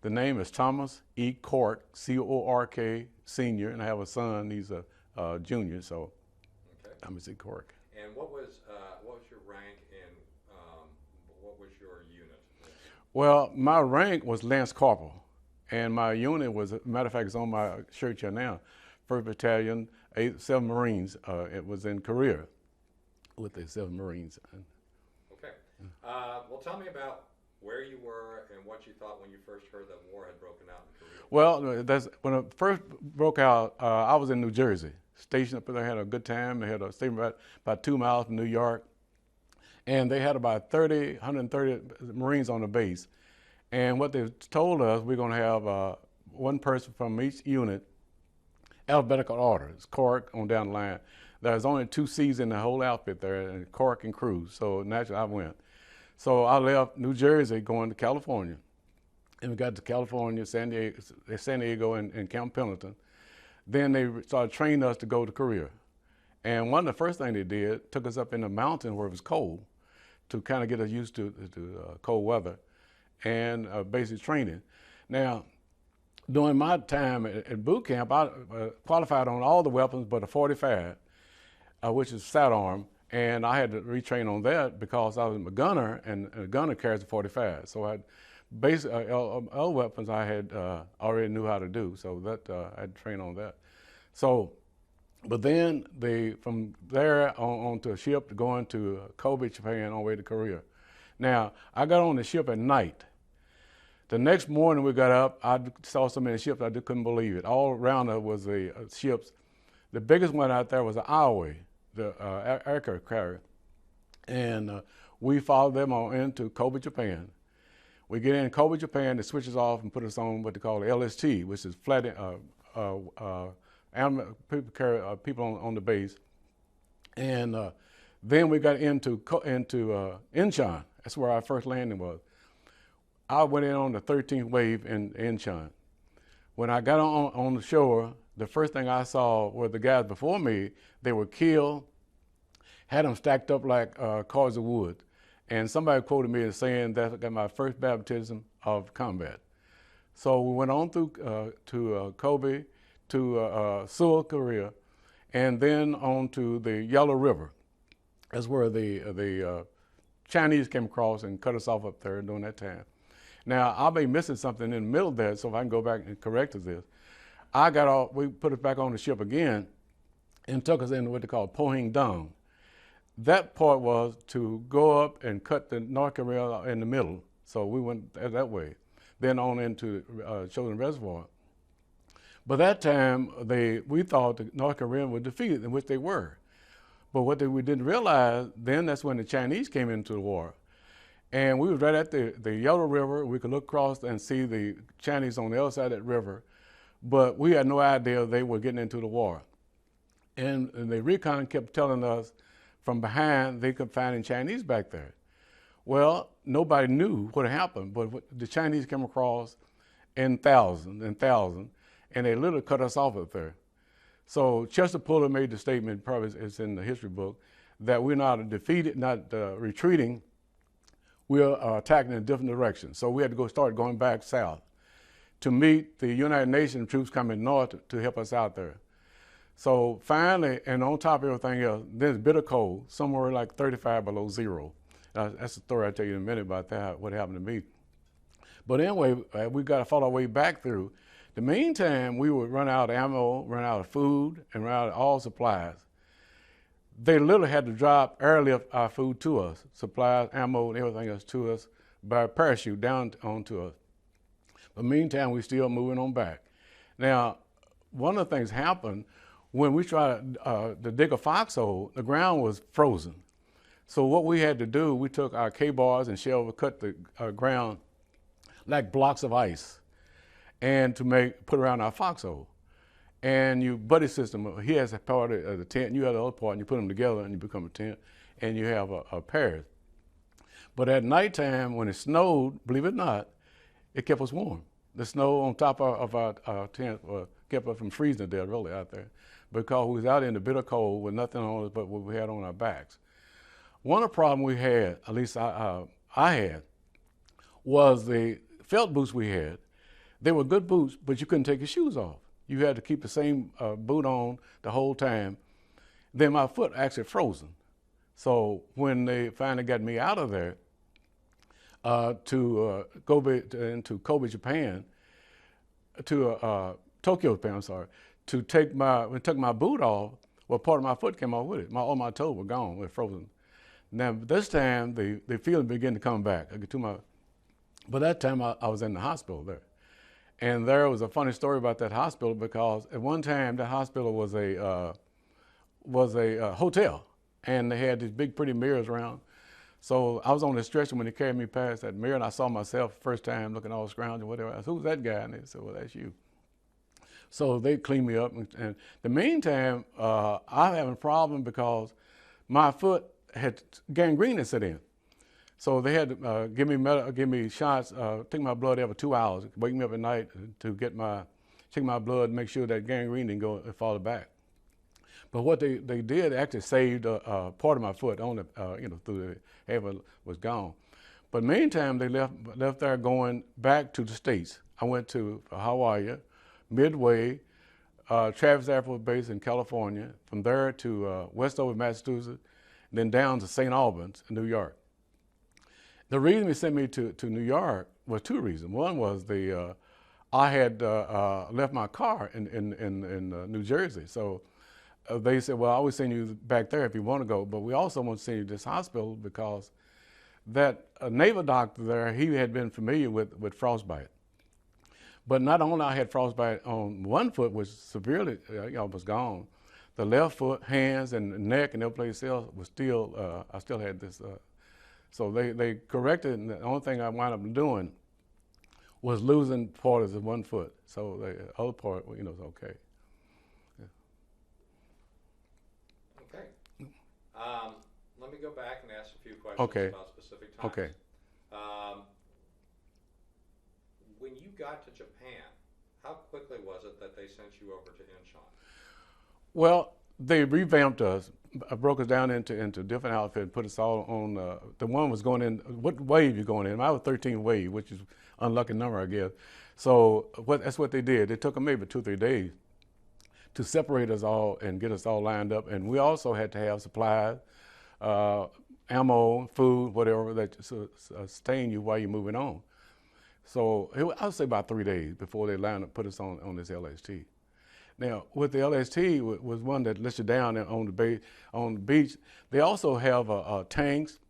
The name is Thomas E. Cork, C-O-R-K, Senior, and I have a son. He's a junior, so Okay. Thomas E. Cork. And what was your rank and what was your unit? Well, my rank was Lance Corporal, and my unit was, matter of fact, it's on my shirt here now, 1st Battalion, 7 Marines. It was in Korea with the 7 Marines. Okay. Well, tell me about where you were and what you thought when you first heard that war had broken out in Korea. Well, that's when it first broke out. I was in New Jersey, stationed up there. Had a good time. They had a station about 2 miles from New York, and they had about 130 Marines on the base. And what they told us, we're going to have one person from each unit, alphabetical order. It's Cork on down the line. There's only 2 C's in the whole outfit there, and Cork and Cruz. So naturally, I went. So I left New Jersey going to California. And we got to California, San Diego and Camp Pendleton. Then they started training us to go to Korea. And one of the first things they did, took us up in the mountain where it was cold to kind of get us used to cold weather and basic training. Now, during my time at boot camp, I qualified on all the weapons but a 45, which is sidearm. And I had to retrain on that because I was a gunner, and a gunner carries a 45. So I had basic other weapons I had already knew how to do. So that I had to train on that. So, but then from there on to a ship going to Kobe, Japan, on the way to Korea. Now I got on the ship at night. The next morning we got up, I saw so many ships I just couldn't believe it. All around us was the ships. The biggest one out there was the Iowa, the aircraft carrier, and we followed them on into Kobe, Japan. We get in Kobe, Japan, they switch us off and put us on what they call the LST, which is flat people carry people on the base. And then we got into Incheon. That's where our first landing was. I went in on the 13th wave in Incheon. When I got on the shore, the first thing I saw were the guys before me. They were killed, had them stacked up like cars of wood. And somebody quoted me as saying that I got my first baptism of combat. So we went on through to Kobe, to Seoul, Korea, and then on to the Yellow River. That's where the Chinese came across and cut us off up there during that time. Now, I'll be missing something in the middle of that, so if I can go back and correct this. I got off, we put us back on the ship again and took us into what they call Pohing Dong. That part was to go up and cut the North Korea in the middle. So we went that way. Then on into Chosin Reservoir. But that time, we thought the North Koreans were defeated, in which they were. But what we didn't realize, then that's when the Chinese came into the war. And we was right at the Yellow River. We could look across and see the Chinese on the other side of that river. But we had no idea they were getting into the war. And the recon kept telling us from behind they could find Chinese back there. Well, nobody knew what happened, but the Chinese came across in thousands and thousands, and they literally cut us off up there. So Chester Puller made the statement, probably it's in the history book, that we're not defeated, not retreating, we're attacking in a different direction. So we had to start going back south to meet the United Nations troops coming north to help us out there. So finally, and on top of everything else, there's bitter cold, somewhere like 35 below zero. That's the story I'll tell you in a minute about that, what happened to me. But anyway, we got to follow our way back through. The meantime, we would run out of ammo, run out of food, and run out of all supplies. They literally had to drop, airlift our food to us, supplies, ammo, and everything else to us by parachute down onto us. But meantime, we're still moving on back. Now, one of the things happened when we tried to dig a foxhole, the ground was frozen. So what we had to do, we took our K-bars and shells, cut the ground like blocks of ice, and to put around our foxhole. And your buddy system, he has a part of the tent, you have the other part, and you put them together and you become a tent, and you have a pair. But at nighttime, when it snowed, believe it or not, it kept us warm. The snow on top of our tent kept us from freezing to death, really, out there, because we was out in the bitter cold with nothing on us but what we had on our backs. One of the problems we had, at least I had, was the felt boots we had. They were good boots, but you couldn't take your shoes off. You had to keep the same boot on the whole time. Then my foot actually frozen. So when they finally got me out of there to into Kobe, Japan, to Tokyo, Japan, I'm sorry, to take when took my boot off, well, part of my foot came off with it. All my toes were gone, were frozen. Now this time the feeling began to come back. But that time I was in the hospital there. And there was a funny story about that hospital because at one time that hospital was a hotel, and they had these big pretty mirrors around. So I was on the stretcher when they carried me past that mirror, and I saw myself first time looking all scrounged and whatever. I said, "Who's that guy?" And they said, "Well, that's you." So they cleaned me up, and the meantime, I'm having a problem because my foot had gangrene set in. So they had to give me shots, take my blood every 2 hours, wake me up at night to check my blood, make sure that gangrene didn't go and fall back. But what they did actually saved part of my foot on through the half was gone. But meantime, they left there going back to the States. I went to Hawaii, Midway, Travis Air Force Base in California, from there to Westover, Massachusetts, and then down to St. Albans in New York. The reason they sent me to New York was two reasons. One was I had left my car in New Jersey, so they said, "Well, I always send you back there if you want to go, but we also want to send you to this hospital because that naval doctor there, he had been familiar with frostbite. But not only I had frostbite on one foot, which severely was gone, the left foot, hands, and neck, and every place else was still. I still had this." So they corrected it, and the only thing I wound up doing was losing part of the one foot. So the other part, is okay. Yeah. Okay. Let me go back and ask a few questions about specific times. Okay. When you got to Japan, how quickly was it that they sent you over to Incheon? Well, they revamped us. Broke us down into different outfits, put us all on, the one was going in, what wave you're going in? I was 13 wave, which is unlucky number, I guess. So that's what they did. They took them maybe 2 or 3 days to separate us all and get us all lined up. And we also had to have supplies, ammo, food, whatever that sustain you while you're moving on. So I would say about 3 days before they lined up, put us on this LST. Now, with the LST was one that lets you down on the beach. They also have tanks,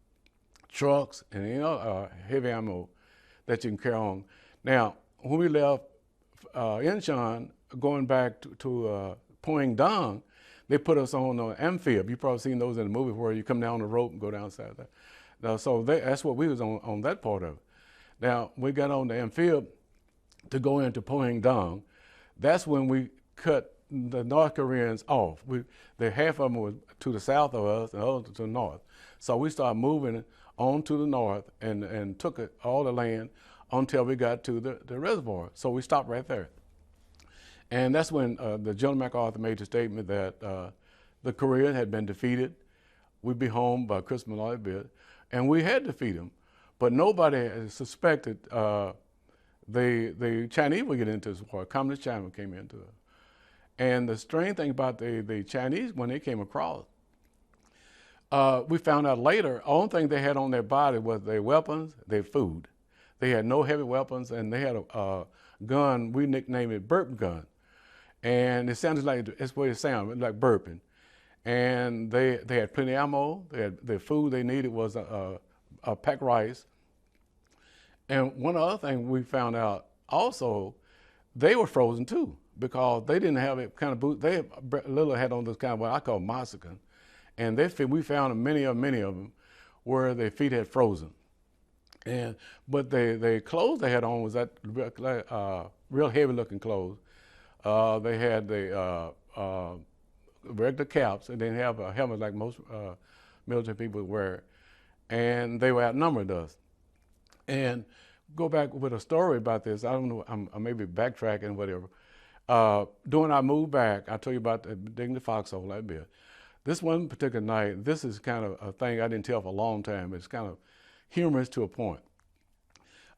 trucks, and heavy ammo that you can carry on. Now, when we left Incheon, going back to Poindang, they put us on an amphib. You've probably seen those in the movie where you come down the rope and go down side there. Now, so that's what we was on that part of it. Now, we got on the amphib to go into Poindang. That's when we cut the North Koreans off. The half of them was to the south of us and the other to the north. So we started moving on to the north and took all the land until we got to the reservoir. So we stopped right there. And that's when the General MacArthur made the statement that the Koreans had been defeated. We'd be home by Christmas and all that bit. And we had defeated them. But nobody suspected the Chinese would get into this war. Communist China came into it. And the strange thing about the Chinese, when they came across, we found out later, the only thing they had on their body was their weapons, their food. They had no heavy weapons, and they had a gun, we nicknamed it burp gun. And it sounded like, that's what it sounded, like burping. And they had plenty of ammo. The food they needed was a packed rice. And one other thing we found out also, they were frozen too, because they didn't have it kind of boots. They literally had on this kind of what I call moccasin. And we found many of them where their feet had frozen. But the clothes they had on was that real heavy looking clothes. They had the regular caps, and they didn't have a helmet like most military people wear. And they were outnumbered us. And go back with a story about this. I don't know, I may be backtracking, whatever. During our move back, I told you about digging the foxhole that bit. This one particular night, this is kind of a thing I didn't tell for a long time. It's kind of humorous to a point.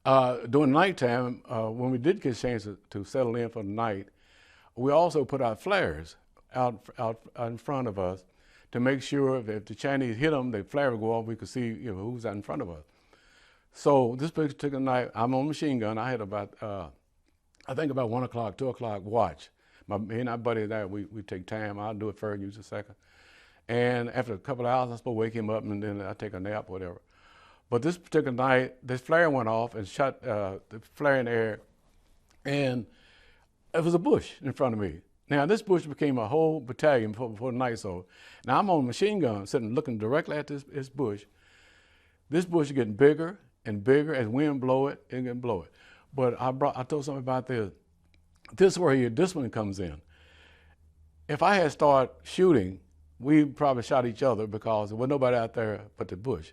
During nighttime, when we did get a chance to settle in for the night, we also put out flares out in front of us to make sure if the Chinese hit them, the flare would go off. We could see who's out in front of us. So this particular night, I'm on machine gun. I had about I think about 1 o'clock, 2 o'clock watch. Me and my buddy there, we take time. I'll do it first, use a second. And after a couple of hours, I'm supposed to wake him up, and then I take a nap, or whatever. But this particular night, this flare went off and shot the flare in the air, and it was a bush in front of me. Now, this bush became a whole battalion before the night, so now I'm on a machine gun, sitting looking directly at this bush. This bush is getting bigger and bigger as wind blow it, and can blow it. But I told something about this. This is where your discipline comes in. If I had started shooting, we probably shot each other because there was nobody out there but the bush.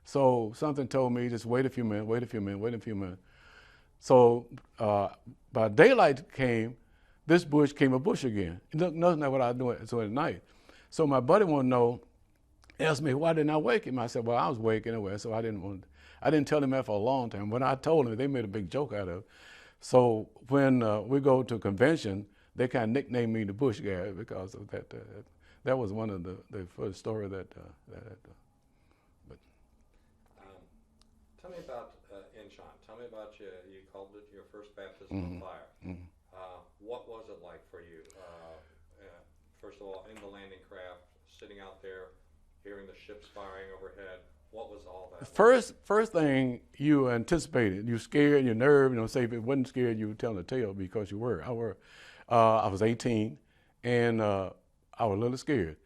So something told me, just wait a few minutes, wait a few minutes, wait a few minutes. So by daylight came, this bush came a bush again. Nothing like what I was doing so at night. So my buddy wanted to know, asked me, why didn't I wake him? I said, well, I was awake anyway, so I didn't tell him that for a long time. When I told him, they made a big joke out of it. So when we go to a convention, they kind of nicknamed me the Bush guy because of that. That was one of the first story that. But. Tell me about Incheon. Tell me about you called it your first baptism of fire. Mm-hmm. What was it like for you? First of all, in the landing craft, sitting out there, hearing the ships firing overhead. What was all that? First thing you anticipated, you're scared, you're nervous. Say if it wasn't scared, you were telling the tale because you were. I was 18, and I was a little scared.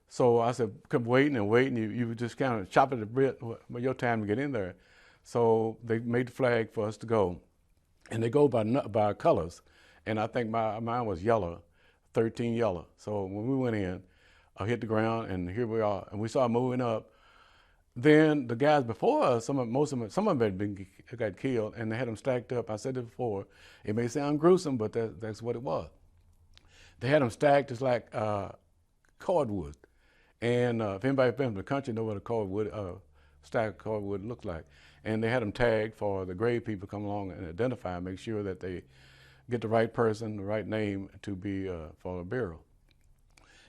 So I said, kept waiting and waiting. You were just kind of chopping the bit for your time to get in there. So they made the flag for us to go, and they go by colors. And I think mine was yellow, 13 yellow. So when we went in, I hit the ground, and here we are, and we started moving up. Then the guys before us, some of them had got killed, and they had them stacked up. I said it before. It may sound gruesome, but that's what it was. They had them stacked just like cordwood. And if anybody from the country know what a stacked cordwood looks like, and they had them tagged for the grave people to come along and identify, make sure that they get the right person, the right name to be for a burial.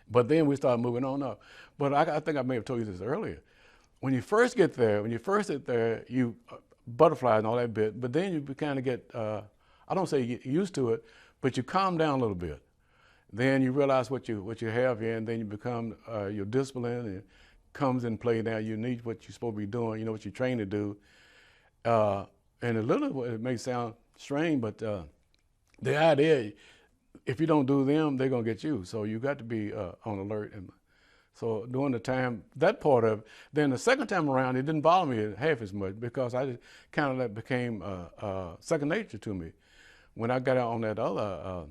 But then we started moving on up. But I think I may have told you this earlier. When you first get there, you butterflies and all that bit, but then you kind of get, I don't say get used to it, but you calm down a little bit. Then you realize what you have here, and then you become your discipline, and it comes in play now. You need what you're supposed to be doing, you know what you're trained to do. And a little, it may sound strange, but the idea, if you don't do them, they're going to get you. So you got to be on alert. And so during the time, that part of it, then the second time around, it didn't bother me half as much because I just kind of that became second nature to me. When I got out on that other,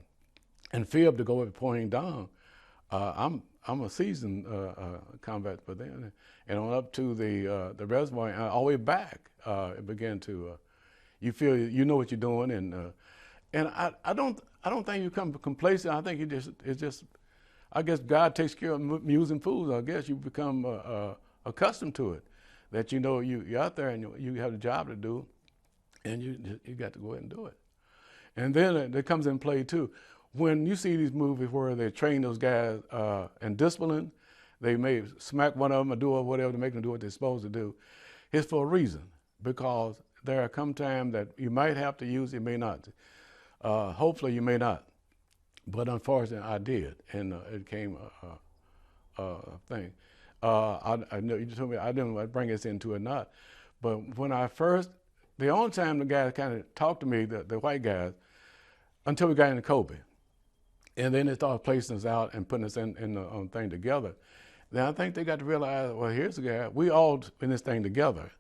and fib to go up pointing down, I'm a seasoned combat for them. And on up to the reservoir, and all the way back, it began to, you feel, you know what you're doing, and I don't think you become complacent. I think it's just, I guess God takes care of amusing fools. I guess you become accustomed to it, that you know you're out there and you have a job to do, and you got to go ahead and do it. And then it comes in play too. When you see these movies where they train those guys and discipline, they may smack one of them or do whatever to make them do what they're supposed to do. It's for a reason, because there come time that you might have to use it, you may not. Hopefully you may not. But unfortunately, I did, and it came a thing. I know you told me I didn't bring us into it, not. But when the only time the guys kind of talked to me, the white guys, until we got into Kobe. And then they started placing us out and putting us in the thing together. Then I think they got to realize, well, here's the guy. We all in this thing together.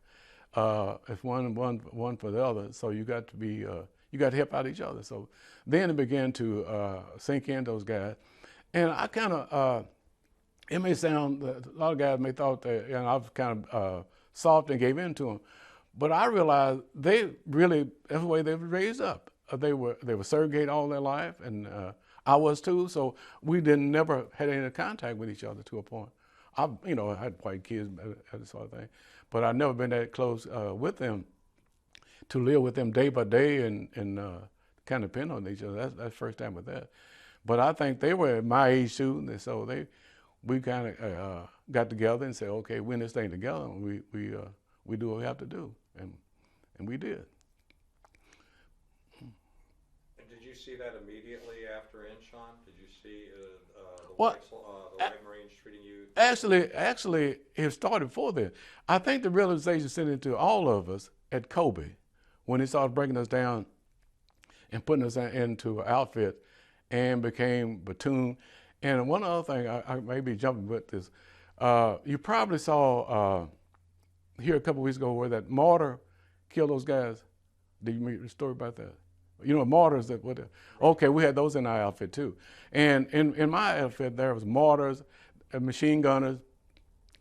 It's one for the other. So you got to be, you got to help out each other. So then it began to sink in those guys. And I kind of, it may sound, a lot of guys may thought that I was kind of soft and gave in to them. But I realized that's the way they were raised up. They were segregated all their life, and I was too. So we never had any contact with each other to a point. I had white kids, that sort of thing, but I've never been that close with them. to live with them day by day and kind of depend on each other. That's the first time with that. But I think they were at my age too, and so we kind of got together and said, okay, we're in this thing together. And we do what we have to do, and we did. And did you see that immediately after Inchon? Did you see the Well, White Marines treating you? Actually, it started before then. I think the realization set into all of us at Kobe when he started breaking us down and putting us into an outfit and became platoon. And one other thing, I may be jumping with this. You probably saw here a couple weeks ago where that mortar killed those guys. Did you read the story about that? You know, mortars that would. Okay, we had those in our outfit too. And in my outfit, there was mortars, machine gunners,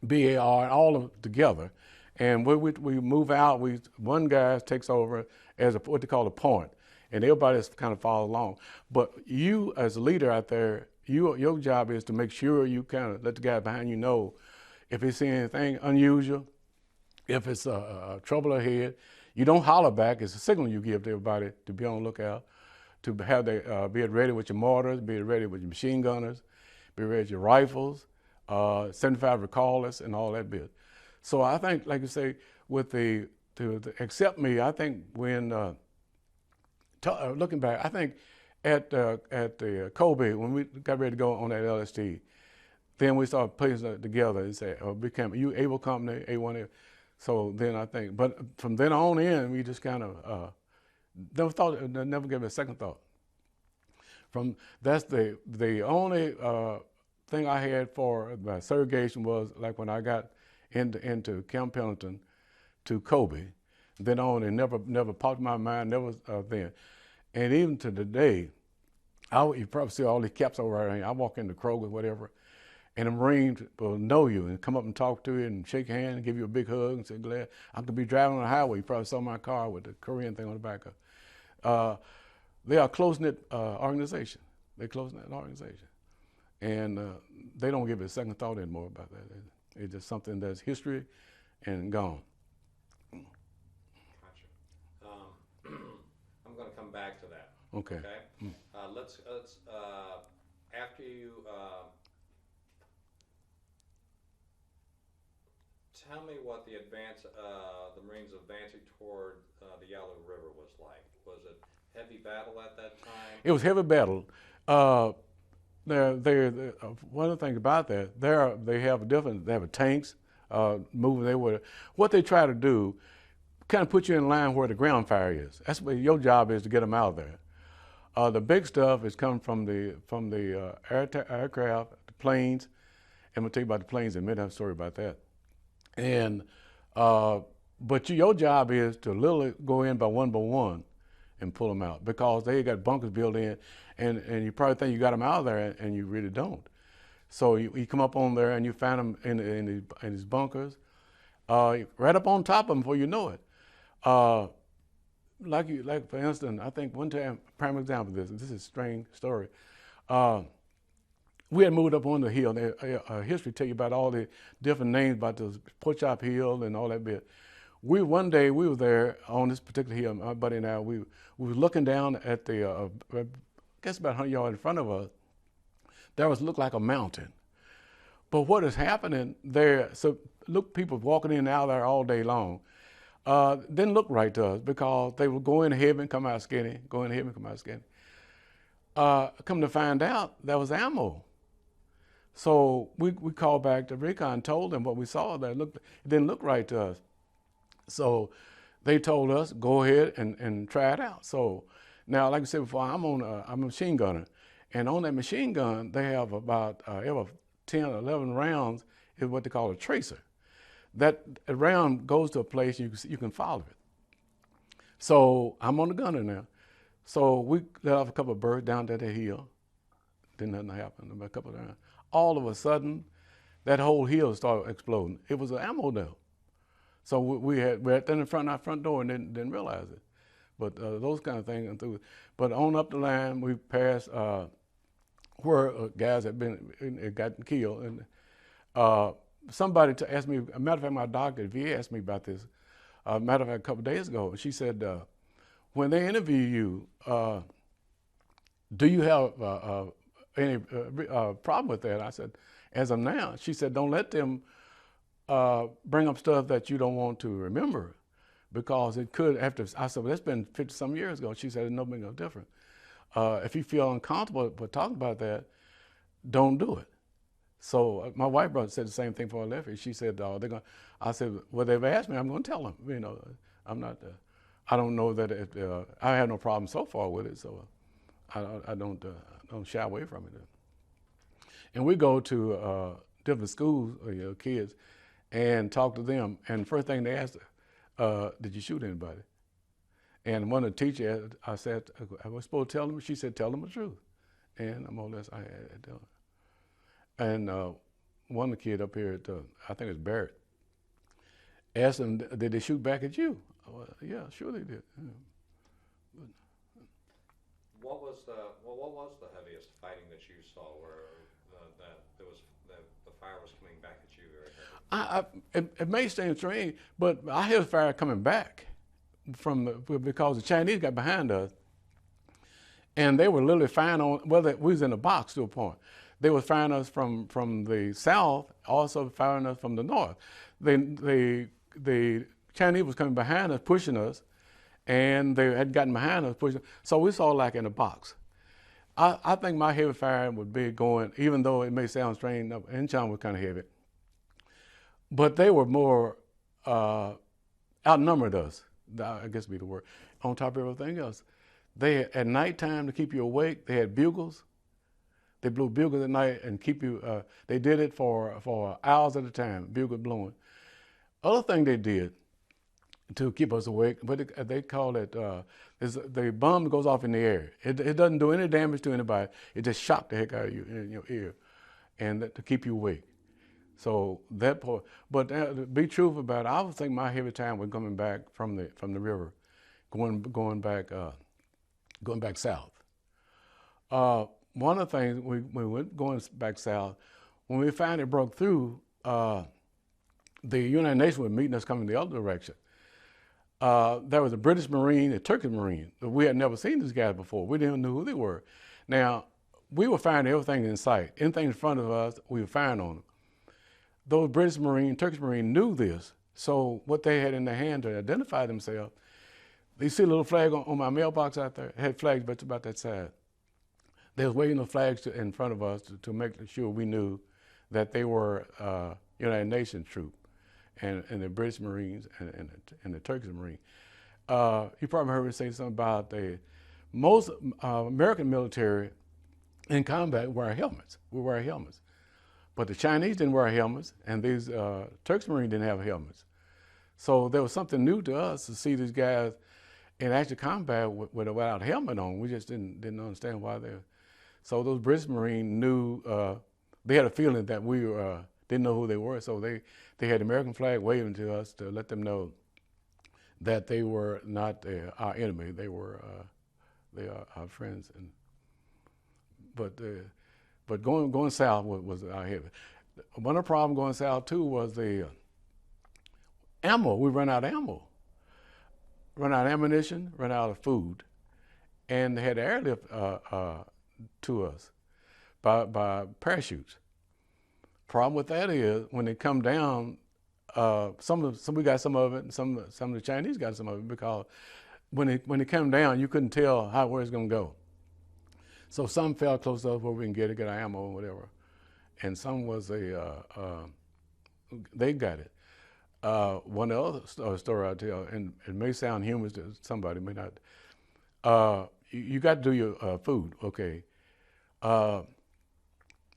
BAR, all of them together. And we move out. One guy takes over as what they call a point, and everybody else kind of follows along. But you, as a leader out there, your job is to make sure you kind of let the guy behind you know if he sees anything unusual, if it's trouble ahead. You don't holler back. It's a signal you give to everybody to be on the lookout, to have be ready with your mortars, be ready with your machine gunners, be ready with your rifles, 75 recallers, and all that bit. So I think, like you say, with to accept me, I think when looking back, I think at the Kobe, when we got ready to go on that LST, then we started putting it together and say, became you able company, A1A. So then I think, but from then on in, we just kind of never gave it a second thought. That's the only thing I had for my segregation was like when I got into Camp Pendleton to Kobe, then on, and never popped in my mind, never then. And even to today, you probably see all these caps over here. I walk into Kroger, whatever, and the Marines will know you and come up and talk to you and shake your hand and give you a big hug and say, glad I could be driving on the highway. You probably saw my car with the Korean thing on the back of. They are a close-knit organization. They're a close-knit organization. And they don't give it a second thought anymore about that. It's just something that's history and gone. Gotcha. I'm going to come back to that. Okay. Okay. Let's after you tell me what the Marines advancing toward the Yalu River was like. Was it heavy battle at that time? It was heavy battle. One of the things about that, they have tanks moving. What they try to do, kind of put you in line where the ground fire is. That's what your job is, to get them out of there. The big stuff is coming from the aircraft, the planes, and we'll tell you about the planes in a minute. I have a story about that. And but your job is to literally go in by one and pull them out, because they got bunkers built in, and you probably think you got them out of there, and you really don't. So you come up on there and you find them in these bunkers, right up on top of them before you know it. Like for instance, I think one time, prime example of this is a strange story. We had moved up on the hill. History tell you about all the different names about the Pork Chop Hill and all that bit. One day we were there on this particular hill, my buddy and I, we were looking down at I guess about 100 yards in front of us. There looked like a mountain. But what is happening there, so look, people walking in and out there all day long, didn't look right to us, because they would go in heavy and come out skinny, go in heavy and come out skinny. Come to find out, there was ammo. So we called back to recon, told them what we saw there. It didn't look right to us. So they told us, go ahead and try it out. So now, like I said before, I'm a machine gunner. And on that machine gun, they have about 10 or 11 rounds is what they call a tracer. That round goes to a place you can follow it. So I'm on the gunner now. So we let off a couple of birds down to the hill. Didn't nothing happen, about a couple of rounds. All of a sudden, that whole hill started exploding. It was an ammo dump. So we're right in front of our front door and didn't realize it. But those kind of things. But on up the line, we passed where guys had gotten killed. And somebody asked me, a matter of fact, my doctor, if he asked me about this, Matter of fact, a couple of days ago, she said, when they interview you, do you have any problem with that? I said, as of now. She said, don't let them bring up stuff that you don't want to remember, because it could after. I said, well, that's been 50 some years ago. She said, no, no different. If you feel uncomfortable with talking about that, don't do it. So my white brother said the same thing for Leffie. She said, they're going. I said, well, they've asked me, I'm going to tell them. You know, I'm not. I don't know that I have no problem so far with it, so I don't shy away from it. And we go to different schools, kids, and talk to them. And first thing they asked, did you shoot anybody? And one of the teachers, I said, I was supposed to tell them. She said, tell them the truth. And more or less, I had to tell them. And one of the kids up here at, I think it's Barrett, asked them, did they shoot back at you? Well, yeah, sure they did. Yeah. What was the heaviest fighting that you saw where the fire was coming back at you very heavy? It may seem strange, but I heard fire coming back because the Chinese got behind us, and they were literally firing on. Well, we was in a box to a point. They were firing us from the south, also firing us from the north. The Chinese was coming behind us, pushing us, and they had gotten behind us, pushing. So we saw like in a box. I think my heavy fire would be going, even though it may sound strange, Incheon was kind of heavy, but they were more outnumbered us, I guess would be the word, on top of everything else. They had, at nighttime, to keep you awake, they had bugles. They blew bugles at night and keep you, they did it for hours at a time, bugle blowing. Other thing they did to keep us awake, but they call it, is the bomb goes off in the air. It doesn't do any damage to anybody. It just shocked the heck out of you in your ear, and to keep you awake. So that part, but to be truthful about it, I would think my heavy time was coming back from the river, going back south. One of the things we went going back south, when we finally broke through, the United Nations was meeting us coming the other direction. There was a British Marine, a Turkish Marine. We had never seen these guys before. We didn't know who they were. Now, we were firing everything in sight. Anything in front of us, we were firing on them. Those British Marine, Turkish Marine knew this. So what they had in their hand to identify themselves, you see a little flag on my mailbox out there? It had flags but about that size. They was waving the flags in front of us to make sure we knew that they were United Nations troops. And the British Marines and the Turkish Marine. You probably heard me say something about most American military in combat wear helmets. We wear helmets. But the Chinese didn't wear helmets, and these Turkish Marines didn't have helmets. So there was something new to us to see these guys in actual combat without a helmet on. We just didn't understand why they were. So those British Marines knew, they had a feeling that we didn't know who they were, so they had the American flag waving to us to let them know that they were not our enemy. They were our friends. But going south was our heavy. One of the problems going south too was the ammo. We run out of ammo, run out of ammunition, run out of food, and they had airlift to us by parachutes. Problem with that is when they come down, some we got some of it, and some of the Chinese got some of it, because when they come down, you couldn't tell where it's going to go. So some fell close to us where we can get our ammo or whatever, and some was they got it. One other story I'll tell, and it may sound humorous to somebody, may not. You got to do your food, okay.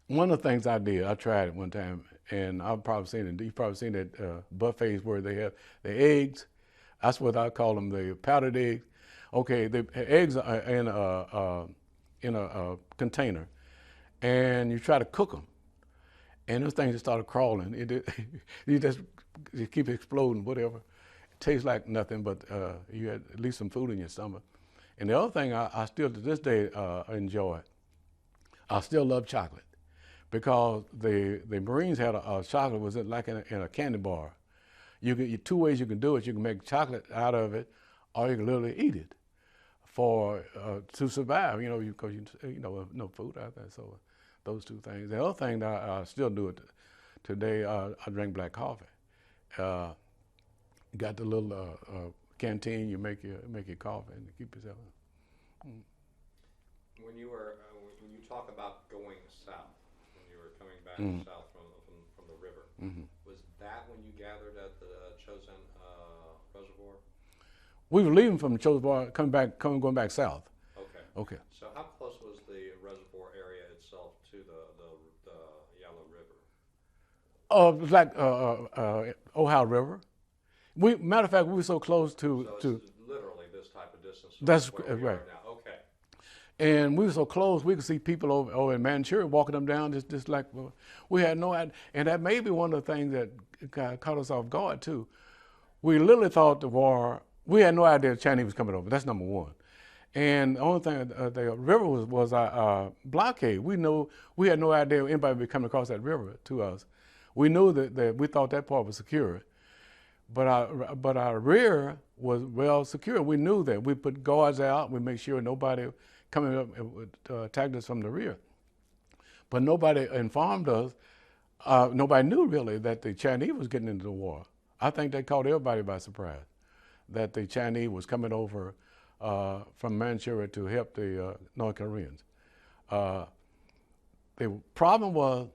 One of the things I did, I tried it one time, and I've probably seen it. You've probably seen that buffets where they have the eggs. That's what I call them, the powdered eggs. Okay, the eggs are in a container, and you try to cook them, and those things just started crawling. You just keep exploding, whatever. It tastes like nothing, but you had at least some food in your stomach. And the other thing I still to this day enjoy, I still love chocolate. Because the Marines had a chocolate was like in a candy bar, Two ways you can do it. You can make chocolate out of it, or you can literally eat it for to survive. Because no food out there. So those two things. The other thing that I still do it today, I drink black coffee. You got the little canteen. You make your coffee and keep yourself. When you talk about going south, when you were coming back south from the river, was that when you gathered at the Chosin Reservoir? We were leaving from Chosin going back south. Okay. Okay. So how close was the reservoir area itself to the Yellow River? It was like Ohio River. Matter of fact, we were so close to. So it's literally this type of distance. That's where we right. are now. Okay. And we were so close, we could see people over in Manchuria walking them down, just like we had no idea. And that may be one of the things that caught us off guard too. We literally thought the war. We had no idea the Chinese was coming over. That's number one. And the only thing, the river was our blockade. We had no idea anybody would be coming across that river to us. We knew that we thought that part was secure, but our rear was well secure. We knew that. We put guards out. We make sure nobody coming up would attack us from the rear. But nobody informed us. Nobody knew really that the Chinese was getting into the war. I think they caught everybody by surprise that the Chinese was coming over from Manchuria to help the North Koreans. The problem was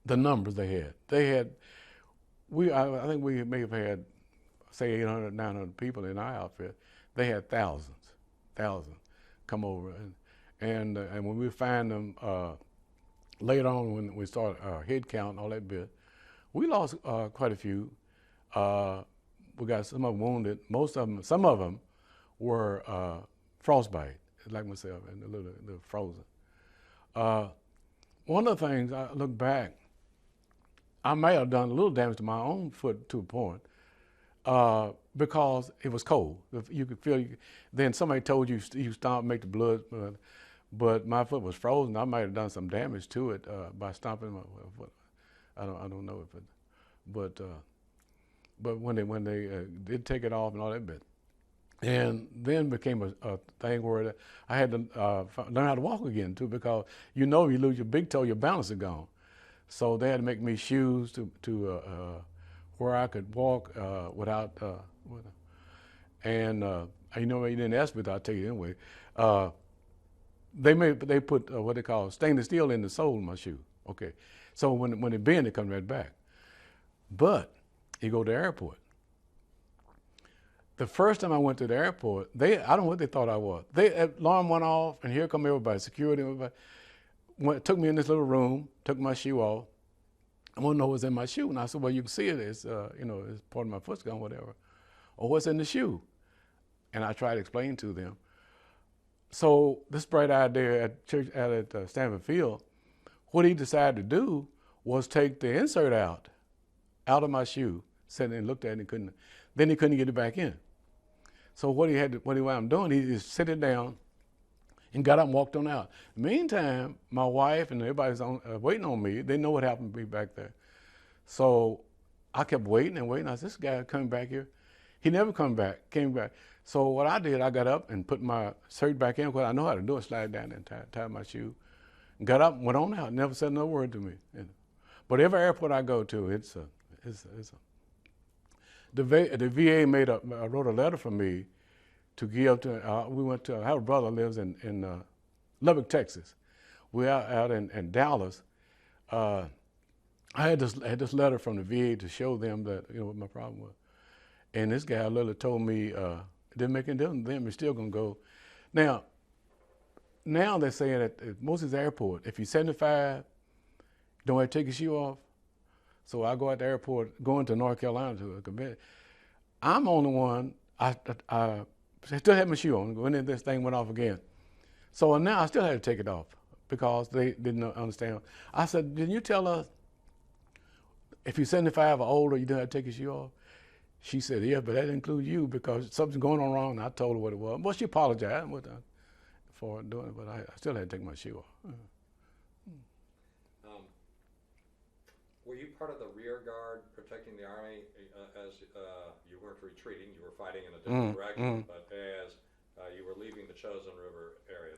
the numbers they had. I think we may have had, say, 800, 900 people in our outfit. They had thousands come over, and when we find them later on, when we started our head count and all that bit, we lost quite a few. We got some of them wounded. Some of them were frostbite, like myself, and a little frozen. One of the things I look back, I may have done a little damage to my own foot to a point because it was cold. You could feel. Then somebody told you stomp, make the blood, but my foot was frozen. I might have done some damage to it by stomping my foot. I don't know if it, but when they did take it off and all that bit, and then became a thing where I had to learn how to walk again too, because you lose your big toe, your balance is gone. So they had to make me shoes to where I could walk without. And you didn't ask me, but I'll tell you anyway. They put what they call stainless steel in the sole of my shoe. Okay, so when it bend, it comes right back. But you go to the airport. The first time I went to the airport, I don't know what they thought I was. Alarm went off, and here come everybody, security, everybody. Took me in this little room, took my shoe off. I want to know what's in my shoe. And I said, well, you can see it. It's, it's part of my foot's gone, whatever. Or what's in the shoe? And I tried to explain to them. So this bright idea at church at Stanford Field, what he decided to do was take the insert out of my shoe, sat and looked at it, and he couldn't get it back in. So what he wound up doing, he just sit it down and got up and walked on out. Meantime, my wife and everybody's waiting on me. They know what happened to me back there. So I kept waiting and waiting. I said, this guy coming back here. He never came back. So what I did, I got up and put my shirt back in, because I know how to do it, slide down and tie my shoe. Got up and went on out, never said no word to me. But every airport I go to, the VA wrote a letter for me to give to, I have a brother who lives in Lubbock, Texas. We're out in Dallas. I had this letter from the VA to show them that, what my problem was. And this guy literally told me, it didn't make any difference to them, you're still gonna go. Now they're saying at most of the airport, if you're 75, don't have to take your shoe off. So I go at the airport, going to North Carolina to a convention. I'm the only one, I still had my shoe on, when this thing went off again. So now I still had to take it off because they didn't understand. I said, didn't you tell us if you're 75 or older, you don't have to take your shoe off? She said, yeah, but that includes you because something's going on wrong. And I told her what it was. Well, she apologized for doing it, but I still had to take my shoe off. Were you part of the rear guard protecting the Army as you weren't retreating, you were fighting in a different direction, but as you were leaving the Chosin River area,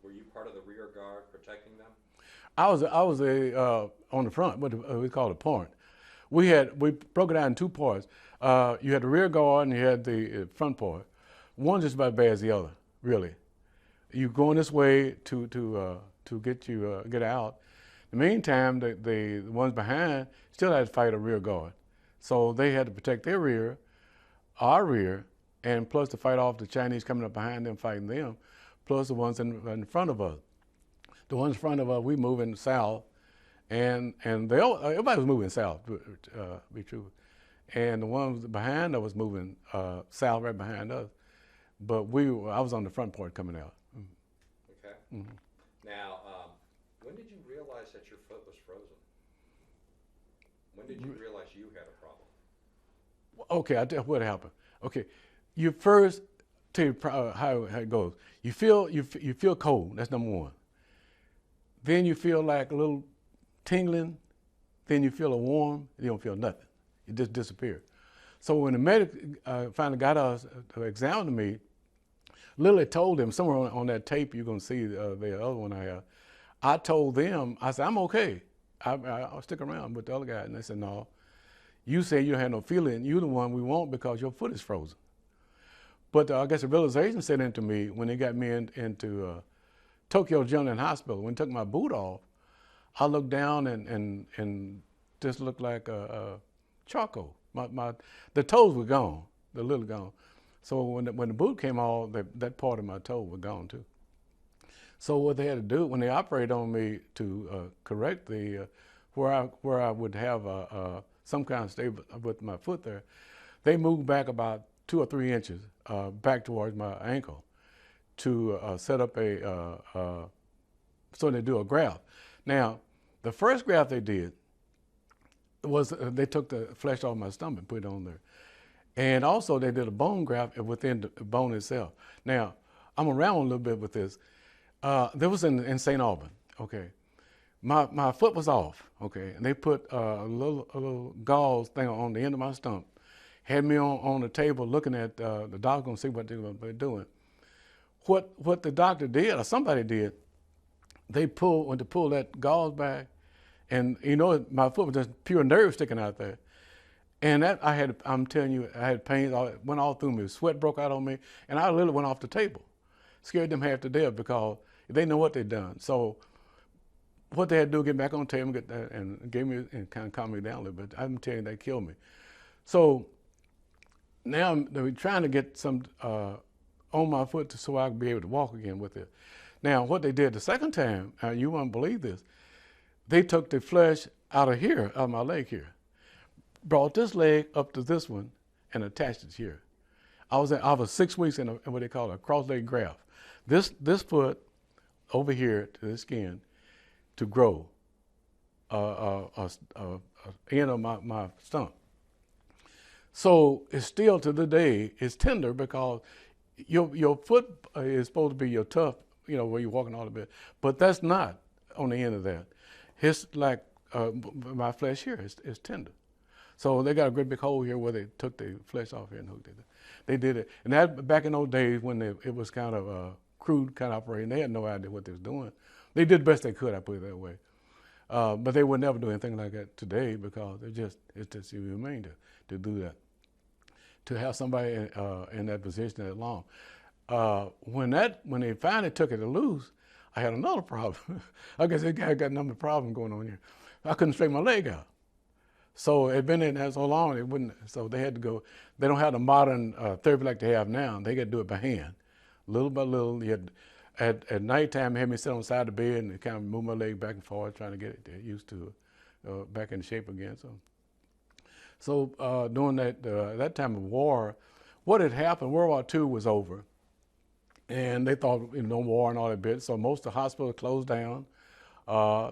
were you part of the rear guard protecting them? I was on the front, what we call a point. We broke it down in two parts. You had the rear guard and you had the front part. One just about as bad as the other, really. You going this way to get out. In the meantime, the ones behind still had to fight a rear guard, so they had to protect their rear, our rear, and plus to fight off the Chinese coming up behind them, fighting them, plus the ones in front of us. The ones in front of us, we moving south, and everybody was moving south, to be true, and the ones behind us was moving south right behind us, but I was on the front part coming out. Okay. Mm-hmm. Now, when did you realize that your foot was frozen? When did you realize you had a problem? Okay, I'll tell you what happened. Okay, you first tell you how it goes. You feel cold. That's number one. Then you feel like a little tingling. Then you feel a warm. You don't feel nothing. It just disappeared. So when the medic finally got us to examine me, literally told them somewhere on that tape you're gonna see the other one I have. I told them, I said, I'm okay. I'll stick around with the other guy. And they said, no, you say you had no feeling. You're the one we want because your foot is frozen. But I guess the realization set into me when they got me into Tokyo General Hospital. When they took my boot off, I looked down and just looked like charcoal. The toes were gone, the little gone. So when the boot came off, that part of my toe was gone too. So what they had to do when they operated on me to correct the where I would have some kind of stay with my foot there, they moved back about 2 or 3 inches back towards my ankle to set up so they do a graft. Now, the first graft they did was they took the flesh off my stomach and put it on there. And also they did a bone graft within the bone itself. Now, I'm around a little bit with this. There was in St. Albans, okay. My foot was off, okay, and they put a little gauze thing on the end of my stump, had me on the table looking at the doctor gonna see what they were doing. What the doctor did, or somebody did, they went to pull that gauze back, and you know my foot was just pure nerve sticking out there. And that I'm telling you, I had pains, went all through me, sweat broke out on me, and I literally went off the table. Scared them half to death because they know what they'd done. So what they had to do, get back on the table and gave me and kind of calm me down a little bit. I'm telling you, they killed me. So now they're trying to get some on my foot so I could be able to walk again with it. Now what they did the second time, you won't believe this, they took the flesh out of my leg here, brought this leg up to this one and attached it here. I was 6 weeks in what they call a cross-leg graft. This foot over here to the skin to grow end of my stump. So it's still to the day, it's tender because your foot is supposed to be your tough, where you're walking all the bit, but that's not on the end of that. It's like my flesh here is tender. So they got a great big hole here where they took the flesh off here and hooked it. They did it. And that back in those days when it was kind of a crude kind of operation, they had no idea what they was doing. They did the best they could, I put it that way. But they would never do anything like that today because it's just inhumane to do that. To have somebody in that position that long. When they finally took it loose, I had another problem. I guess that guy got another problem going on here. I couldn't straighten my leg out. So it had been in there so long, it wouldn't. So they had to go. They don't have the modern therapy like they have now. They got to do it by hand, little by little. At nighttime, they had me sit on the side of the bed and kind of move my leg back and forth, trying to get it used to back in shape again. So during that time of war, what had happened? World War II was over, and they thought no war and all that bit. So most of the hospitals closed down.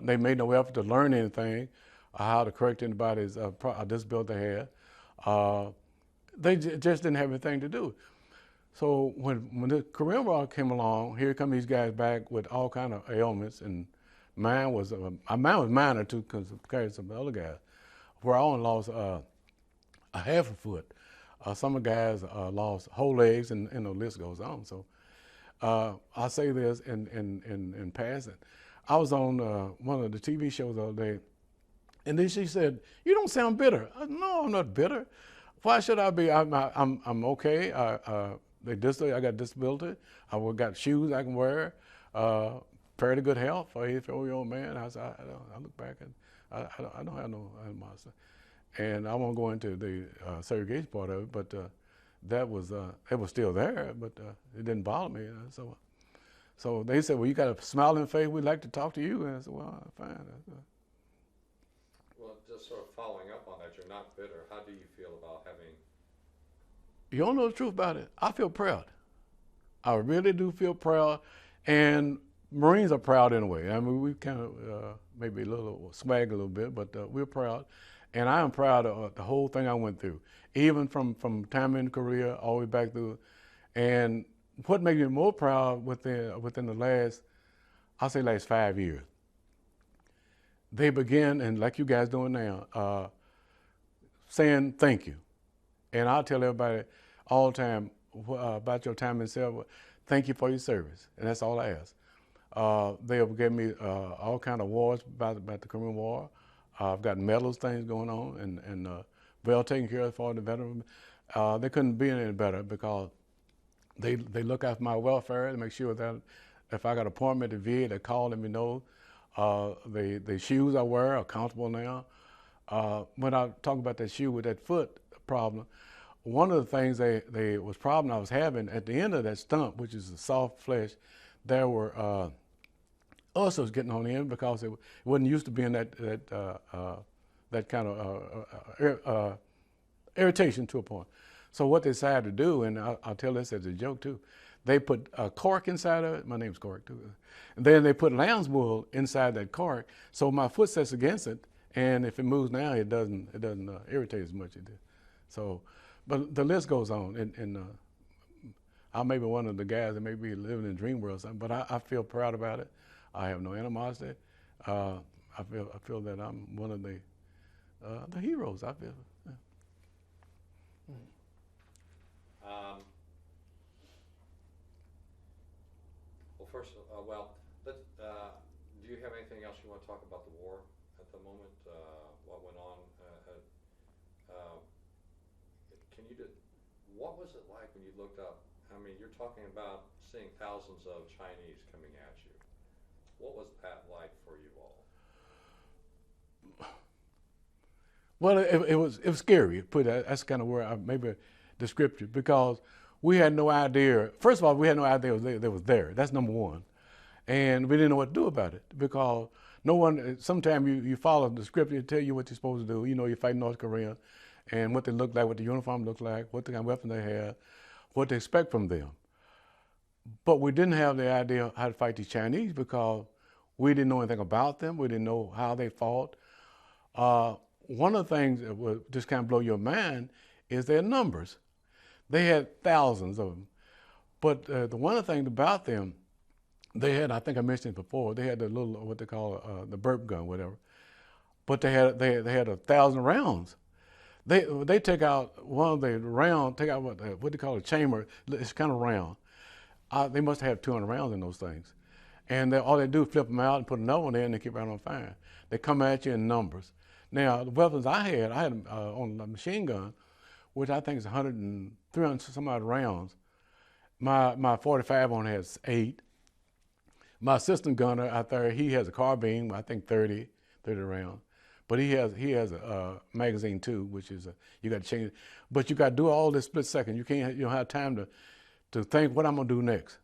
They made no effort to learn anything. How to correct anybody's disability they had. They just didn't have anything to do. So when the Korean War came along, here come these guys back with all kind of ailments and Mine was minor too, because compared to some of the other guys, where I only lost a half a foot. Some of the guys lost whole legs, and the list goes on. So I'll say this in passing. I was on one of the TV shows the other day, and then she said, "You don't sound bitter." I said, "No, I'm not bitter. Why should I be? I'm okay. I got disability. I got shoes I can wear. Fairly good health for a 84-year-old man." I said, I look back and I don't have no animosity. And I won't go into the segregation part of it, but that was it was still there, but it didn't bother me. So they said, "Well, you got a smiling face. We'd like to talk to you." And I said, "Well, fine." Well, just sort of following up on that, you're not bitter. How do you feel about having? You don't know the truth about it. I feel proud. I really do feel proud, and Marines are proud in a way. I mean, we kind of maybe a little swag a little bit, but we're proud. And I am proud of the whole thing I went through, even from time in Korea all the way back through. And what makes me more proud within the last, I'll say last 5 years, they begin, and like you guys doing now, saying thank you. And I'll tell everybody all the time about your time in service, thank you for your service. And that's all I ask. They have given me all kind of awards about the Korean War. I've got medals, things going on, and well taken care of for the veterans. They couldn't be any better because they look after my welfare to make sure that if I got an appointment at the VA, they call, let me know. The shoes I wear are comfortable now. When I talk about that shoe with that foot problem, one of the things they was problem I was having at the end of that stump, which is the soft flesh, there were ulcers getting on the end because it wasn't used to being that kind of irritation to a point. So what they decided to do, and I'll tell this as a joke too, they put cork inside of it. My name's Cork too. And then they put lamb's wool inside that cork, so my foot sits against it, and if it moves now, it doesn't irritate as much as it did. So, but the list goes on, and I may be one of the guys that may be living in a dream world or something, but I feel proud about it. I have no animosity. I feel that I'm one of the heroes. I feel. Yeah. Well, first, do you have anything else you want to talk about the war at the moment? What went on? What was it like when you looked up? I mean, you're talking about seeing thousands of Chinese coming at you. What was that like for you all? Well, it was scary. That's kind of where I maybe described it, because we had no idea. First of all, we had no idea they was there. That's number one, and we didn't know what to do about it because no one. Sometimes you follow the script. It tell you what you're supposed to do. You know, you fight North Korea, and what they look like, what the uniform look like, what the kind of weapon they have, what to expect from them. But we didn't have the idea how to fight these Chinese because we didn't know anything about them. We didn't know how they fought. One of the things that would just kind of blow your mind is their numbers. They had thousands of them. But the one thing about them, they had, I think I mentioned it before, they had the little, what they call the burp gun, whatever. But they had 1,000 rounds. They take out one of the round, take out what they call a chamber. It's kind of round. They must have 200 rounds in those things. And all they do is flip them out and put another one in and they keep right on fire. They come at you in numbers. Now, the weapons I had on the machine gun, which I think is 300 some odd rounds. My 45 only has 8. My assistant gunner out there, he has a carbine, I think 30 rounds. But he has a magazine too, which is you got to change it. But you got to do all this split second. You don't have time to think what I'm gonna do next.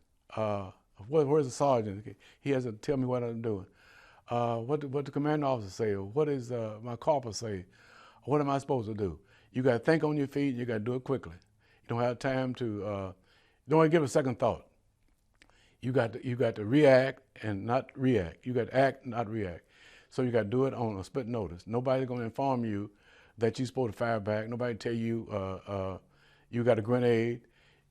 Where's the sergeant? He has to tell me what I'm doing. What the commanding officer say? Or what is my corporal say? What am I supposed to do? You got to think on your feet. You got to do it quickly. You don't have time to. You don't want to give a second thought. You got to react and not react. You got to act, not react. So you got to do it on a split notice. Nobody's going to inform you that you're supposed to fire back. Nobody tell you you got a grenade.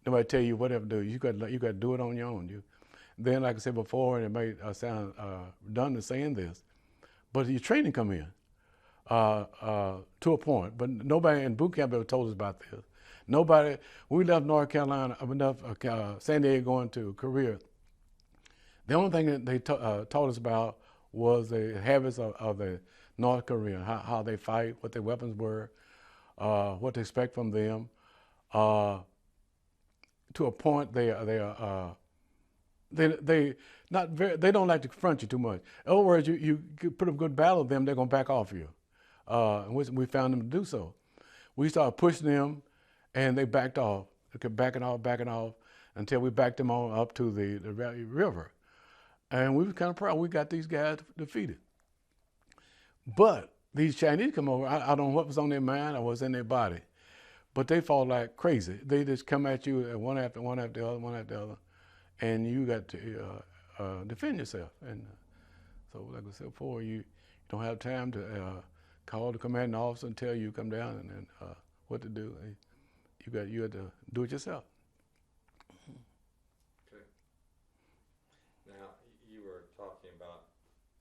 Nobody tell you whatever to do. You got to do it on your own. Then, like I said before, and it may sound redundant saying this, but your training come in to a point. But nobody in boot camp ever told us about this. Nobody. We left North Carolina, San Diego going to Korea. The only thing that they taught us about was the habits of the North Korean, how they fight, what their weapons were, what to expect from them. To a point, they don't like to confront you too much. In other words, you put a good battle with them, they're gonna back off you. Which we found them to do so. We started pushing them, and they backed off. They kept backing off, until we backed them on up to the river. And we were kind of proud. We got these guys defeated. But these Chinese come over. I don't know what was on their mind or what's in their body. But they fought like crazy. They just come at you one after the other, and you got to defend yourself. And so, like I said before, you don't have time to call the commanding officer and tell you come down and what to do. You had to do it yourself. Okay. Now you were talking about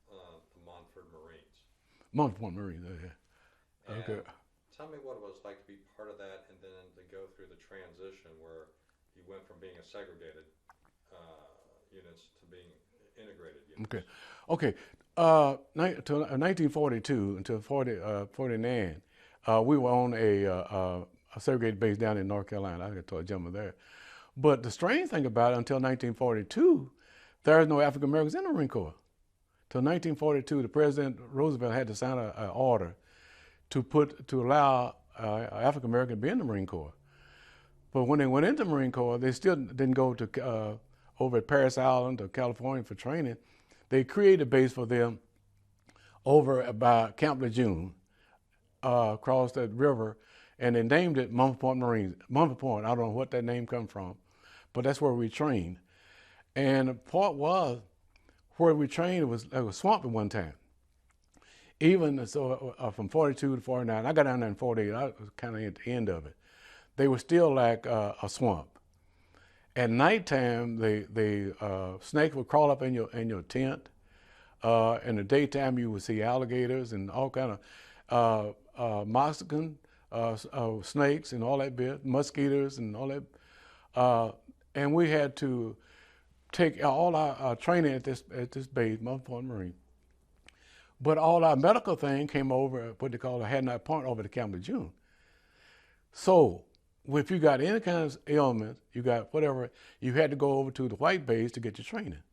the Montford Marines. Montford Marines, yeah. Okay. Tell me what it was like to be part of that, and then to go through the transition where you went from being a segregated units to being integrated units. Okay. 1942 until 49, we were on a segregated base down in North Carolina. I told a gentleman there. But the strange thing about it, until 1942, there was no African Americans in the Marine Corps. Till 1942, the President Roosevelt had to sign an order to allow African Americans to be in the Marine Corps. But when they went into the Marine Corps, they still didn't go to over at Paris Island or California for training. They created a base for them over by Camp Lejeune, across that river, and they named it Montford Marines. Montford Point, I don't know what that name come from, but that's where we trained. And the part was, where we trained, it was swamp at one time. Even so, from 42 to 49, I got down there in 48, I was kind of at the end of it. They were still like a swamp. At nighttime, the snakes would crawl up in your tent. In the daytime, you would see alligators and all kind of Mexican snakes and all that bit, mosquitoes and all that. And we had to take all our training at this base, Montford Marine. But all our medical thing came over, what they call a Hadnot Point, over to Camp Lejeune. So if you got any kind of ailment, you got whatever, you had to go over to the white base to get your training.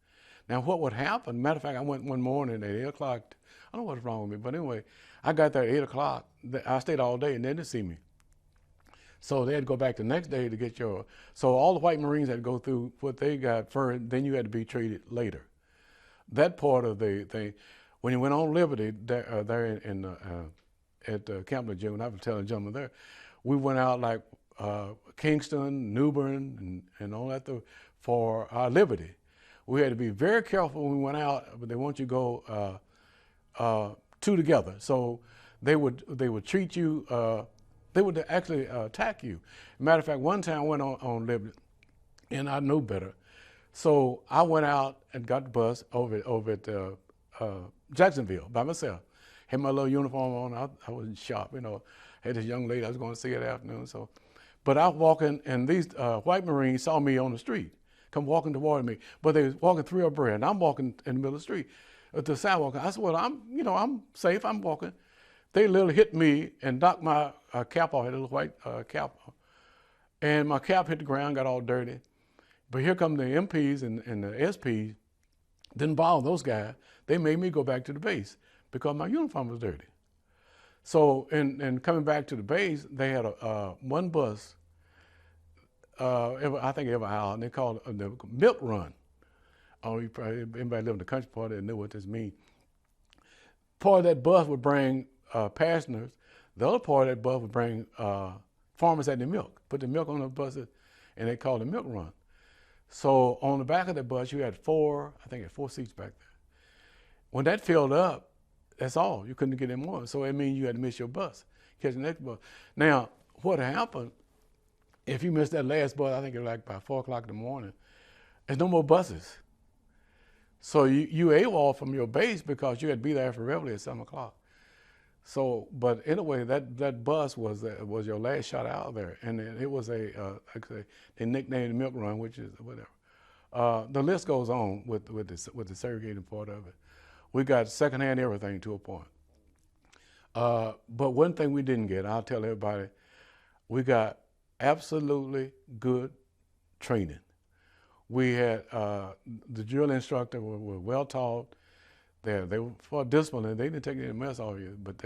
Now what would happen, matter of fact, I went one morning at 8 o'clock, I don't know what's wrong with me, but anyway, I got there at 8 o'clock, I stayed all day and they didn't see me. So they had to go back the next day to get so all the white Marines had to go through what they got first, then you had to be treated later. That part of the thing, when you went on Liberty there at Camp Lejeune, I was telling the gentleman there, we went out like Kingston, New Bern, and all that for our Liberty. We had to be very careful when we went out, but they want you to go two together. So they would treat you, they would actually attack you. Matter of fact, one time I went on Liberty, and I knew better. So I went out and got the bus over at Jacksonville by myself. Had my little uniform on. I was sharp, Had this young lady I was going to see that afternoon. So, but I was walking, and these white Marines saw me on the street, come walking toward me. But they was walking 3 abreast, and I'm walking in the middle of the street, at the sidewalk. I said, well, I'm safe. I'm walking. They literally hit me and knocked my cap off. I had a little white cap off. And my cap hit the ground, got all dirty. But here come the MPs and the SPs. Didn't bother those guys. They made me go back to the base because my uniform was dirty. So, and coming back to the base, they had one bus, I think every hour, and they called it the milk run. Oh, anybody live in the country part, they knew what this means. Part of that bus would bring passengers. The other part of that bus would bring farmers at the milk, put the milk on the buses, and they called it milk run. So on the back of the bus, you had 4 seats back there. When that filled up, that's all. You couldn't get in more. So it means you had to miss your bus, catch the next bus. Now, what happened, if you missed that last bus, I think it was like by 4 o'clock in the morning, there's no more buses. So you AWOL from your base because you had to be there for reveille at 7 o'clock. So, but anyway, that bus was your last shot out there, and it was like I say, they nicknamed the Milk Run, which is whatever. The list goes on with the segregating part of it. We got secondhand everything to a point. But one thing we didn't get, I'll tell everybody, we got absolutely good training. We had the drill instructor were well taught. They were for discipline. They didn't take any mess off you, but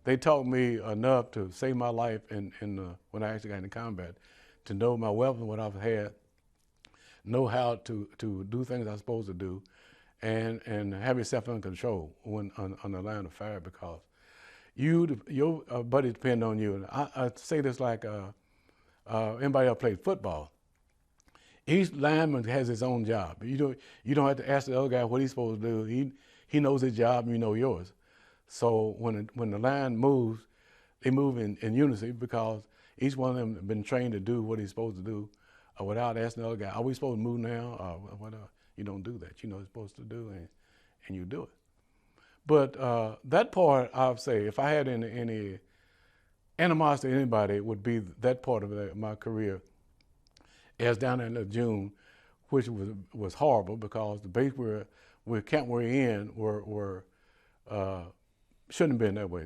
they taught me enough to save my life when I actually got into combat, to know my weapon, what I've had, know how to do things I'm supposed to do, and have yourself in control when on the line of fire, because your buddy depend on you. And I say this like anybody else played football. Each lineman has his own job. You don't have to ask the other guy what he's supposed to do. He knows his job and you know yours. So when the line moves, they move in unison, because each one of them have been trained to do what he's supposed to do without asking the other guy, are we supposed to move now? Or whatever. You don't do that. You know what you're supposed to do, and you do it. But that part, I would say, if I had any animosity to anybody, it would be that part of my career. As down there in June, which was horrible, because the base camp we're in were shouldn't have been that way.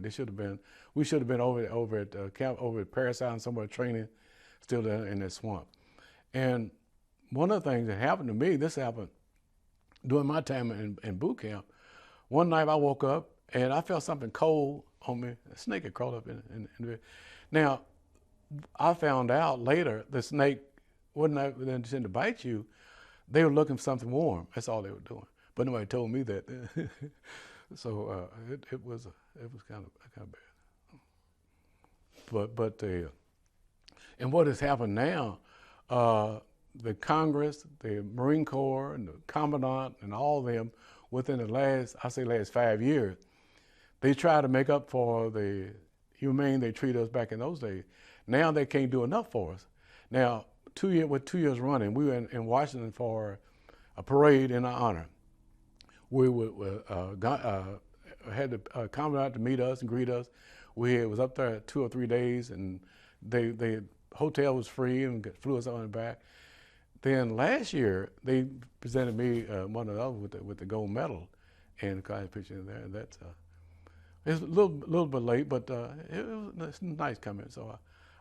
We should have been over at camp over at Paris Island somewhere training, still there in that swamp. And one of the things that happened to me, this happened during my time in boot camp. One night I woke up and I felt something cold on me. A snake had crawled up in it. Now, I found out later the snake wasn't intended to bite you. They were looking for something warm. That's all they were doing. But nobody told me that. So it was kind of bad. But and what has happened now, the Congress, the Marine Corps, and the Commandant, and all of them, within the last 5 years, they try to make up for the humane they treated us back in those days. Now they can't do enough for us. Now, 2 years running, we were in Washington for a parade in our honor. We had the commandant to meet us and greet us. We was up there 2 or 3 days, and the hotel was free and flew us on the back. Then last year they presented me one of the others with the gold medal, and the picture in there. And that's it's a little bit late, but it's nice coming. So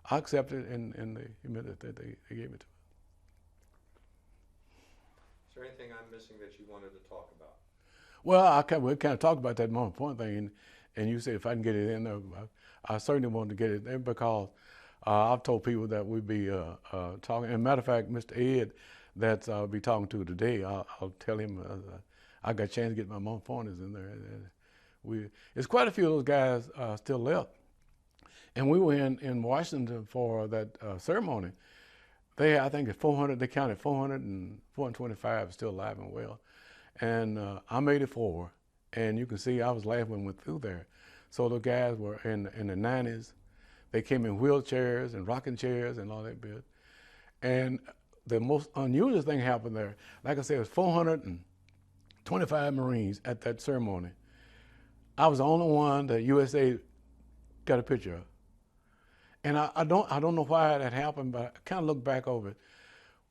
I accepted in the humility that they gave it to me. Is there anything I'm missing that you wanted to talk about? Well, we kind of talked about that more important thing, and you said if I can get it in there, I certainly want to get it in, because I've told people that we'd be talking. As a matter of fact, Mr. Ed, that I'll be talking to today, I'll tell him I got a chance to get my Montford Marines in there. There's quite a few of those guys still left. And we were in Washington for that ceremony. I think it's 400, they counted 400 and 425 still alive and well. And I'm 84, and you can see I was laughing when we went through there. So the guys were in the 90s. They came in wheelchairs and rocking chairs and all that bit. And the most unusual thing happened there. Like I said, it was 425 Marines at that ceremony. I was the only one that USA got a picture of. And I don't know why that happened, but I kind of look back over it.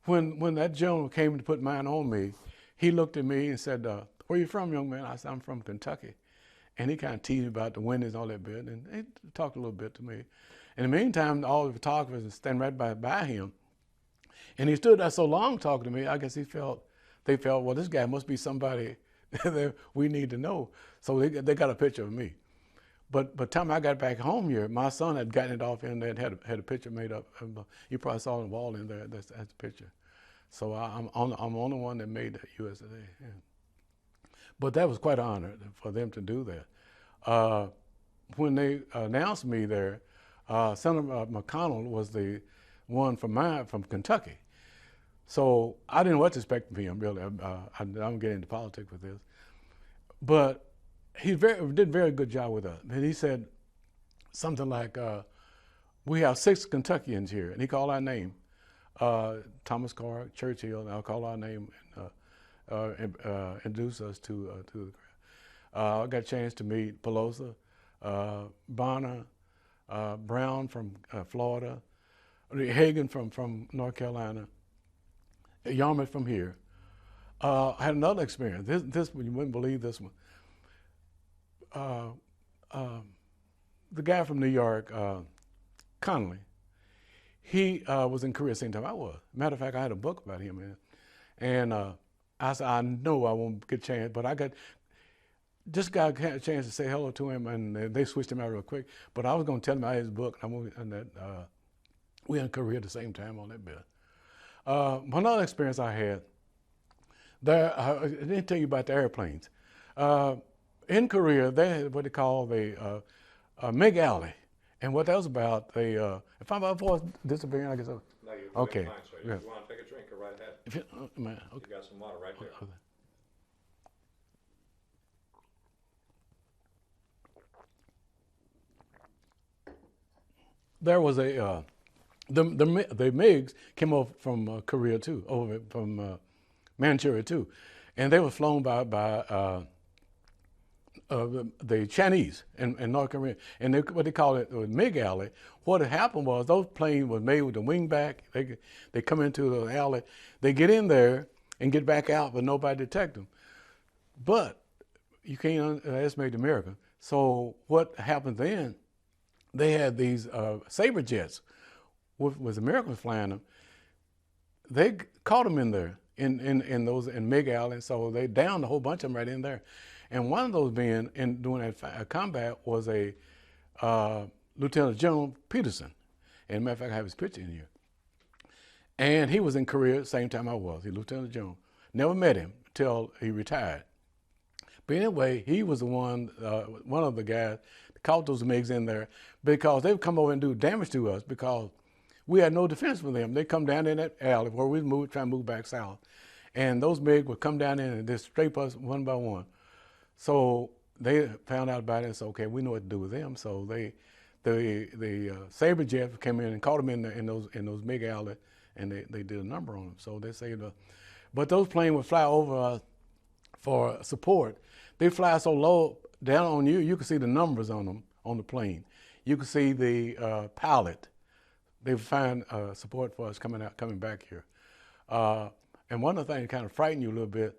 When that gentleman came to put mine on me, he looked at me and said, "Where you from, young man?" I said, "I'm from Kentucky." And he kind of teased me about the windows and all that bit, and he talked a little bit to me. In the meantime, all the photographers were standing right by him. And he stood there so long talking to me, I guess they felt, well, this guy must be somebody that we need to know. So they got a picture of me. But by the time I got back home here, my son had gotten it off in there and had a picture made up. You probably saw the wall in there. That's the picture. So I'm the only one that made that USA. Yeah. But that was quite an honor for them to do that. When they announced me there, Senator McConnell was the one from Kentucky. So I didn't know what to expect from him, really. I don't get into politics with this. But he did a very good job with us. And he said something like, we have 6 Kentuckians here. And he called our name. Thomas Cork, Churchill, and I'll call our name. introduced us to the crowd. I got a chance to meet Pelosi, Bonner, Brown from Florida, Hagan from North Carolina, Yarmouth from here. I had another experience. This you wouldn't believe this one. The guy from New York, Connolly, he was in Korea the same time I was. Matter of fact, I had a book about him, man. And I said, I know I won't get a chance, but I got a chance to say hello to him, and they switched him out real quick. But I was going to tell him about his book, and that we in Korea at the same time on that bit. One other experience I had, I didn't tell you about the airplanes. In Korea, they had what they call the Mig Alley. And what that was about, if I'm about voice disappearing, I guess. No, you're okay. fine, sir. Yeah. If you want to take a drink, go right ahead. If you, man, okay. You got some water right there. Okay. There was the MiGs came over from Korea too, over from Manchuria too, and they were flown by the Chinese and North Korea, and what they call it was Mig Alley. What had happened was those planes were made with the wing back. They come into the alley, they get in there and get back out, but nobody detect them. But you can't underestimate America. So what happened then? They had these Sabre jets with Americans flying them. They caught them in there in Mig Alley, so they downed a whole bunch of them right in there. And one of those men doing that combat was a Lieutenant General Peterson. And matter of fact, I have his picture in here. And he was in Korea the same time I was. He was Lieutenant General. Never met him until he retired. But anyway, he was the one of the guys that caught those MiGs in there because they would come over and do damage to us because we had no defense for them. They come down in that alley where we moved, trying to move back south. And those MiGs would come down in and just strafe us one by one. So they found out about it and said, okay, we know what to do with them. So the Sabre jets came in and caught them in those Mig Alley, and they did a number on them. So they saved us. But those planes would fly over us for support. They fly so low down on you, you can see the numbers on them on the plane. You can see the pilot. They would find support for us coming back here. And one of the things that kind of frightened you a little bit,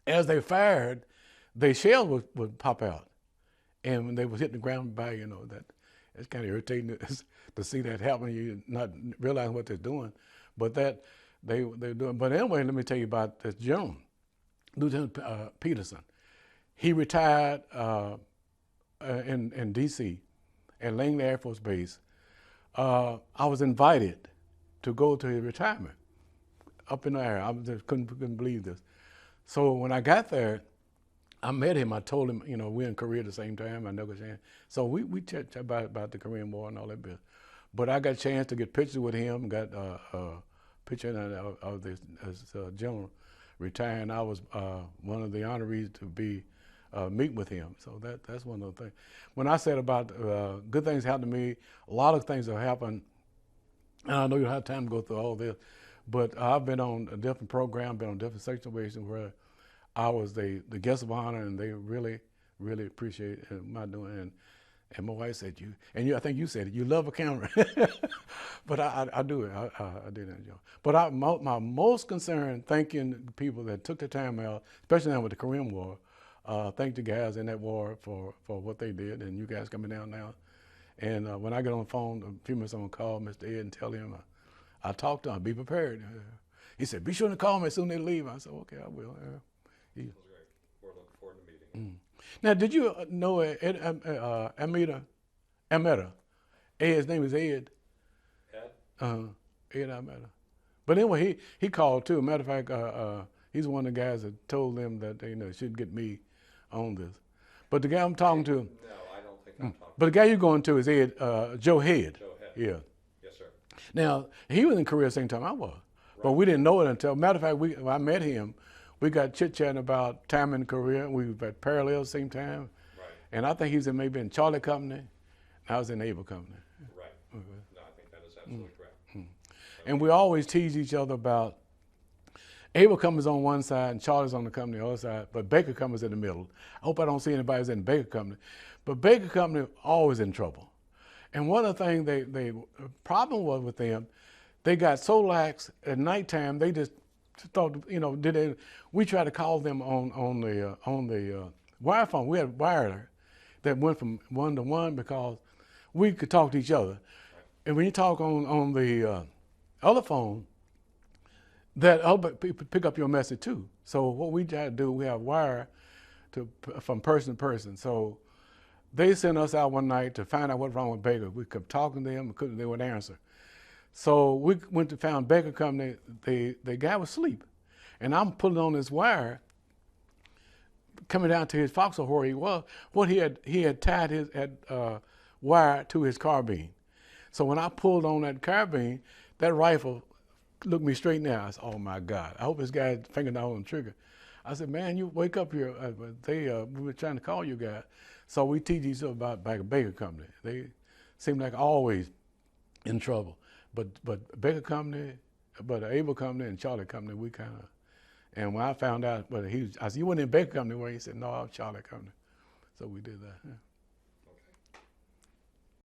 as they fired, the shells would pop out. And when they was hitting the ground by, that it's kind of irritating to see that happen. You not realizing what they're doing, but that they're doing. But anyway, let me tell you about this general, Lieutenant Peterson. He retired in D.C. at Langley Air Force Base. I was invited to go to his retirement up in the air. I just couldn't believe this. So when I got there, I met him. I told him, we're in Korea at the same time. I never chance. So we chat about the Korean War and all that bit. But I got a chance to get pictures with him. Got a picture of this general retiring. I was one of the honorees to be meet with him. So that's one of the things. When I said about good things happen to me, a lot of things have happened. And I know you don't have time to go through all this, but I've been on a different program, been on different situations where I was the guest of honor, and they really, really appreciate my doing. And my wife said, I think you said it, you love a camera. But I do it. I did enjoy. But my most concern, thanking people that took the time out, especially now with the Korean War, thank the guys in that war for what they did, and you guys coming down now. And when I get on the phone, a few minutes on the call, Mr. Ed, and tell him, I talked to him, be prepared. He said, be sure to call me as soon as they leave. I said, okay, I will. That was great. We're looking forward to meeting. Now, did you know Ameta? His name is Ed. Ed? Ed Ameta. But anyway, he called too. Matter of fact, he's one of the guys that told them that they should get me on this. But the guy I'm talking to. No, I don't think I'm talking. But the guy you're going to is Ed, Joe Head. Joe Head. Yeah. Yes, sir. Now, he was in Korea the same time I was. Right. But we didn't know it until, matter of fact, when I met him, we got chit-chatting about time in Korea. We were at Parallel same time. Right. And I think he was maybe in Charlie Company, and I was in Naval Company. Right. Okay. No, I think that is absolutely correct. And we always tease each other about, Able Company's on one side and Charlie's on the company on the other side, but Baker Company's in the middle. I hope I don't see anybody who's in Baker Company. But Baker Company always in trouble. And one of the things the problem was with them, they got so lax at nighttime, they just thought, we tried to call them on the wire phone. We had wire that went from one to one because we could talk to each other. And when you talk on the other phone, that other people pick up your message too. So what we try to do, we have wire from person to person. So they sent us out one night to find out what's wrong with Baker. We kept talking to them, they wouldn't answer. So we went to found Baker Company. The guy was asleep, and I'm pulling on this wire, coming down to his foxhole where he was. What he had tied his wire to his carbine. So when I pulled on that carbine, that rifle looked me straight in the eye. I said, "Oh my God! I hope this guy's fingernail on the trigger." I said, "Man, you wake up here. We were trying to call you guys." So we teach each other about Baker Company. They seem like always in trouble. But Baker Company, but Able Company and Charlie Company, we kind of. And when I found out, I said, "You went in Baker Company?" Where he said, "No, I was Charlie Company." So we did that. Yeah.